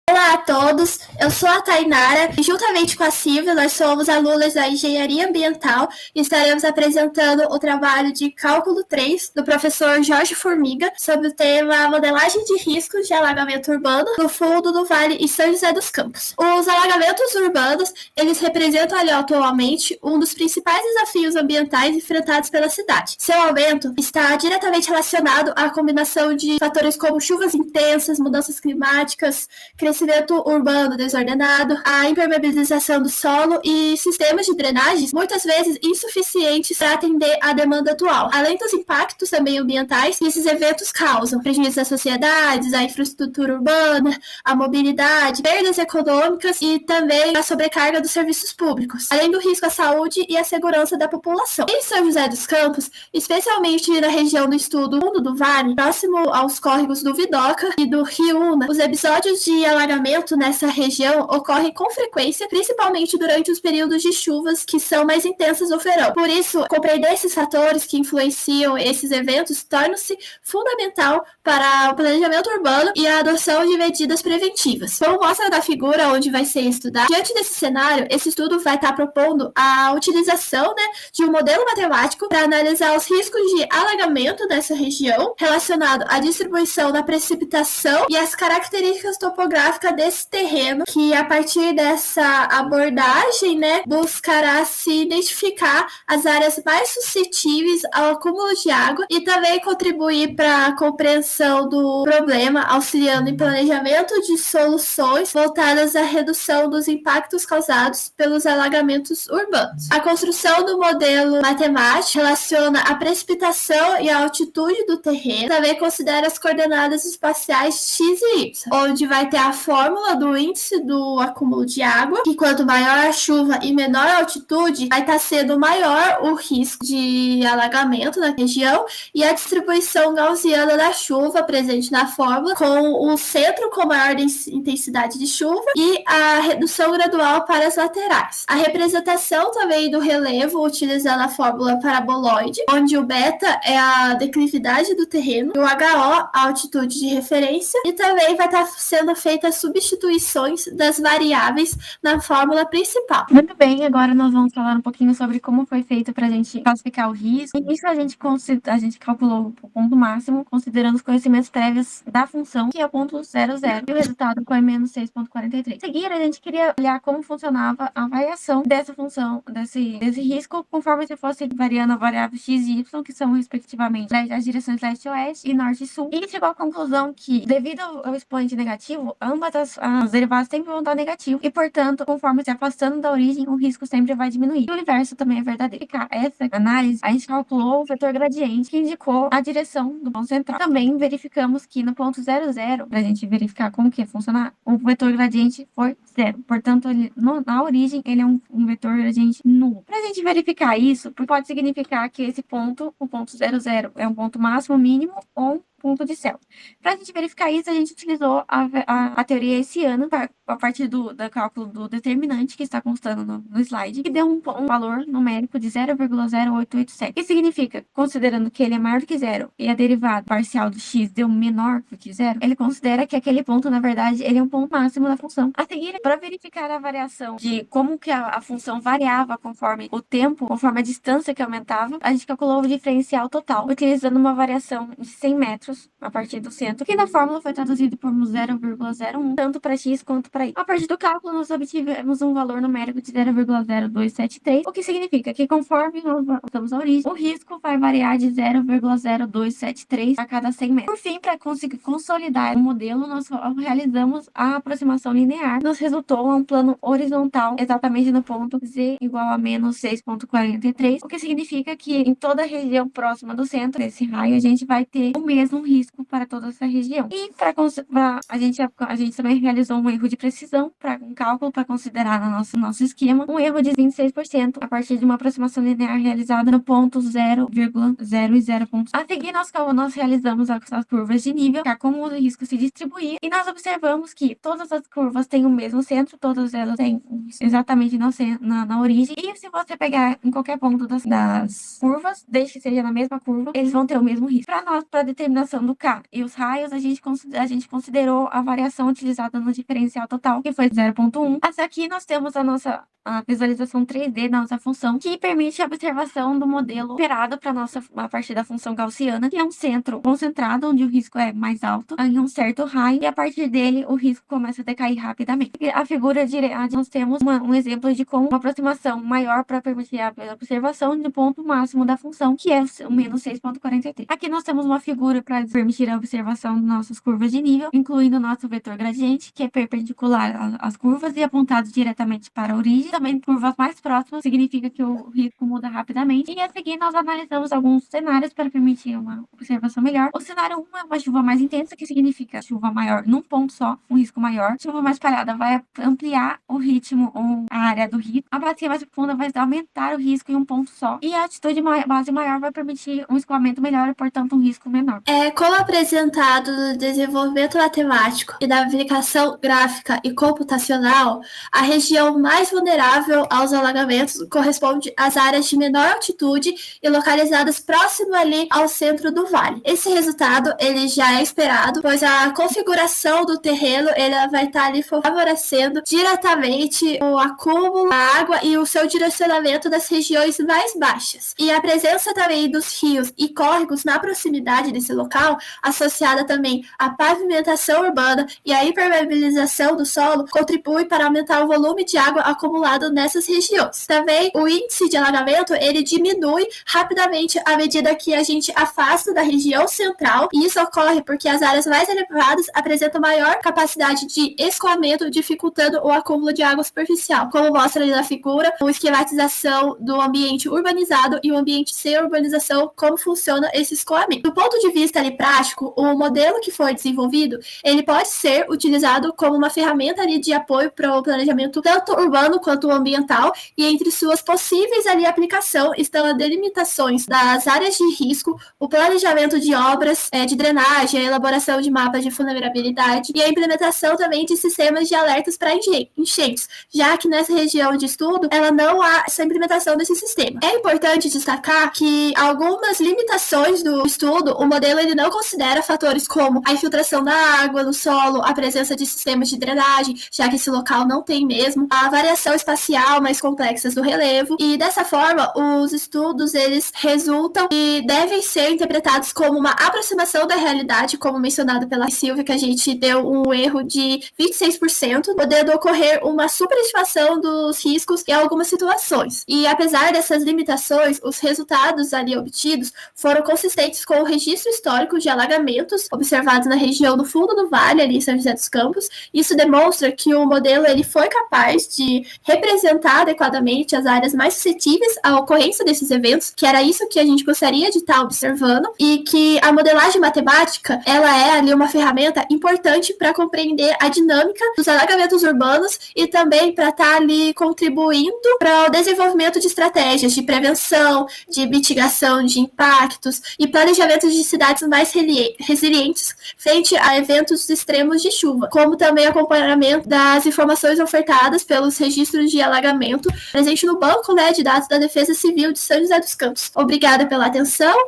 Olá a todos, eu sou a Tainara e juntamente com a Silvia nós somos alunas da Engenharia Ambiental e estaremos apresentando o trabalho de Cálculo 3 do professor Jorge Formiga sobre o tema Modelagem de Riscos de Alagamento Urbano no fundo do Vale e São José dos Campos. Os alagamentos urbanos, eles representam ali atualmente um dos principais desafios ambientais enfrentados pela cidade. Seu aumento está diretamente relacionado à combinação de fatores como chuvas intensas, mudanças climáticas, crescimento urbano desordenado, a impermeabilização do solo e sistemas de drenagens muitas vezes insuficientes para atender à demanda atual. Além dos impactos também ambientais que esses eventos causam, prejuízos às sociedades, à infraestrutura urbana, à mobilidade, perdas econômicas e também a sobrecarga dos serviços públicos, além do risco à saúde e à segurança da população. Em São José dos Campos, especialmente na região do estudo Fundo do Vale, próximo aos córregos do Vidoca e do Rio Una, os episódios de alagamento nessa região ocorrem com frequência, principalmente durante os períodos de chuvas que são mais intensas no verão. Por isso, compreender esses fatores que influenciam esses eventos torna-se fundamental para o planejamento urbano e a adoção de medidas preventivas. Como mostra na figura onde vai ser estudado, diante desse cenário, esse estudo vai estar propondo a utilização de um modelo matemático para analisar os riscos de alagamento dessa região, relacionado à distribuição da precipitação e as características topográficas desse terreno, que a partir dessa abordagem, buscará se identificar as áreas mais suscetíveis ao acúmulo de água e também contribuir para a compreensão do problema, auxiliando em planejamento de soluções voltadas à redução dos impactos causados pelos alagamentos urbanos. A construção do modelo matemático relaciona a precipitação e a altitude do terreno, também considera as coordenadas espaciais x e y, onde vai ter a fórmula do índice do acúmulo de água, que quanto maior a chuva e menor a altitude, vai estar sendo maior o risco de alagamento na região, e a distribuição gaussiana da chuva presente na fórmula, com o centro com maior intensidade de chuva e a redução gradual para as laterais. A representação também do relevo utilizando a fórmula paraboloide, onde o beta é a declividade do terreno, e o HO a altitude de referência, e também vai estar sendo feitas substituições das variáveis na fórmula principal. Muito bem, agora nós vamos falar um pouquinho sobre como foi feito para a gente classificar o risco. No início, a gente calculou o ponto máximo, considerando os conhecimentos prévios da função, que é o ponto 00, e o resultado foi menos 6,43. Em seguida, a gente queria olhar como funcionava a variação dessa função, desse risco, conforme se fosse variando a variável x e y, que são, respectivamente, as direções leste e oeste e norte e sul. E chegou à conclusão que, devido ao expoente negativo, ambas as derivadas sempre vão dar negativo e, portanto, conforme se afastando da origem, o risco sempre vai diminuir. E o inverso também é verdadeiro. Para essa análise, a gente calculou o vetor gradiente que indicou a direção do ponto central. Também verificamos que no ponto 00, para a gente verificar como que ia funcionar, o vetor gradiente foi zero. Portanto, na origem, ele é um vetor gradiente nulo. Para a gente verificar isso, pode significar que esse ponto, o ponto 00, é um ponto máximo, mínimo ou ponto de céu. Para a gente verificar isso, a gente utilizou a teoria hessiana a partir do cálculo do determinante que está constando no slide, que deu um valor numérico de 0,0887. O que significa, considerando que ele é maior do que zero e a derivada parcial do x deu menor do que zero, ele considera que aquele ponto, na verdade, ele é um ponto máximo da função. A seguir, para verificar a variação de como que a função variava conforme o tempo, conforme a distância que aumentava, a gente calculou o diferencial total, utilizando uma variação de 100 metros a partir do centro, que na fórmula foi traduzido por 0,01, tanto para x quanto para y. A partir do cálculo, nós obtivemos um valor numérico de 0,0273, o que significa que, conforme nós voltamos à origem, o risco vai variar de 0,0273 a cada 100 metros. Por fim, para conseguir consolidar o modelo, nós realizamos a aproximação linear. Nos resultou um plano horizontal, exatamente no ponto z igual a menos 6,43, o que significa que em toda a região próxima do centro desse raio, a gente vai ter o mesmo risco para toda essa região. E a gente também realizou um erro de precisão para um cálculo para considerar no nosso esquema, um erro de 26% a partir de uma aproximação linear realizada no ponto 0,0 e 0. A seguir, nós realizamos as curvas de nível, que é como o risco se distribuir, e nós observamos que todas as curvas têm o mesmo centro, todas elas têm exatamente na origem, e se você pegar em qualquer ponto das curvas, desde que seja na mesma curva, eles vão ter o mesmo risco. Para determinação observação do K e os raios, a gente considerou a variação utilizada no diferencial total, que foi 0,1. Até aqui nós temos a visualização 3D da nossa função, que permite a observação do modelo operado a partir da função gaussiana, que é um centro concentrado, onde o risco é mais alto, em um certo raio, e a partir dele o risco começa a decair rapidamente. E a figura direita, nós temos um exemplo de como uma aproximação maior para permitir a observação do ponto máximo da função, que é o menos 6,43. Aqui nós temos uma figura para permitir a observação de nossas curvas de nível, incluindo o nosso vetor gradiente, que é perpendicular às curvas e apontado diretamente para a origem. Também curvas mais próximas significa que o risco muda rapidamente. E a seguir nós analisamos alguns cenários para permitir uma observação melhor. O cenário 1 é uma chuva mais intensa, que significa chuva maior num ponto só, um risco maior. Chuva mais parada vai ampliar o ritmo ou a área do risco. A bacia mais profunda vai aumentar o risco em um ponto só. E a atitude base maior vai permitir um escoamento melhor e, portanto, um risco menor. Como apresentado no desenvolvimento matemático e da aplicação gráfica e computacional, a região mais vulnerável aos alagamentos corresponde às áreas de menor altitude e localizadas próximo ali ao centro do vale. Esse resultado ele já é esperado, pois a configuração do terreno ele vai estar ali favorecendo diretamente o acúmulo da água e o seu direcionamento das regiões mais baixas. E a presença também dos rios e córregos na proximidade desse local, associada também à pavimentação urbana e à impermeabilização do solo, contribui para aumentar o volume de água acumulado nessas regiões. Também o índice de alagamento ele diminui rapidamente à medida que a gente afasta da região central, e isso ocorre porque as áreas mais elevadas apresentam maior capacidade de escoamento, dificultando o acúmulo de água superficial, como mostra ali na figura, a esquematização do ambiente urbanizado e o ambiente sem urbanização, como funciona esse escoamento. Do ponto de vista ali prático, o modelo que foi desenvolvido, ele pode ser utilizado como uma ferramenta ali de apoio para o planejamento tanto urbano quanto ambiental, e entre suas possíveis ali aplicação estão as delimitações das áreas de risco, o planejamento de obras de drenagem, a elaboração de mapas de vulnerabilidade e a implementação também de sistemas de alertas para enchentes, já que nessa região de estudo ela não há essa implementação desse sistema. É importante destacar que algumas limitações do estudo, o modelo ele não considera fatores como a infiltração da água no solo, a presença de sistemas de drenagem, já que esse local não tem mesmo, a variação espacial mais complexa do relevo, e dessa forma os estudos eles resultam e devem ser interpretados como uma aproximação da realidade, como mencionado pela Silvia, que a gente deu um erro de 26%, podendo ocorrer uma superestimação dos riscos em algumas situações. E apesar dessas limitações, os resultados ali obtidos foram consistentes com o registro histórico de alagamentos observados na região do fundo do vale, ali em São José dos Campos. Isso demonstra que o modelo ele foi capaz de representar adequadamente as áreas mais suscetíveis à ocorrência desses eventos, que era isso que a gente gostaria de estar observando, e que a modelagem matemática ela é ali uma ferramenta importante para compreender a dinâmica dos alagamentos urbanos e também para estar ali contribuindo para o desenvolvimento de estratégias de prevenção, de mitigação de impactos e planejamento de cidades mais resilientes frente a eventos extremos de chuva, como também acompanhamento das informações ofertadas pelos registros de alagamento presente no banco de dados da Defesa Civil de São José dos Campos. Obrigada pela atenção.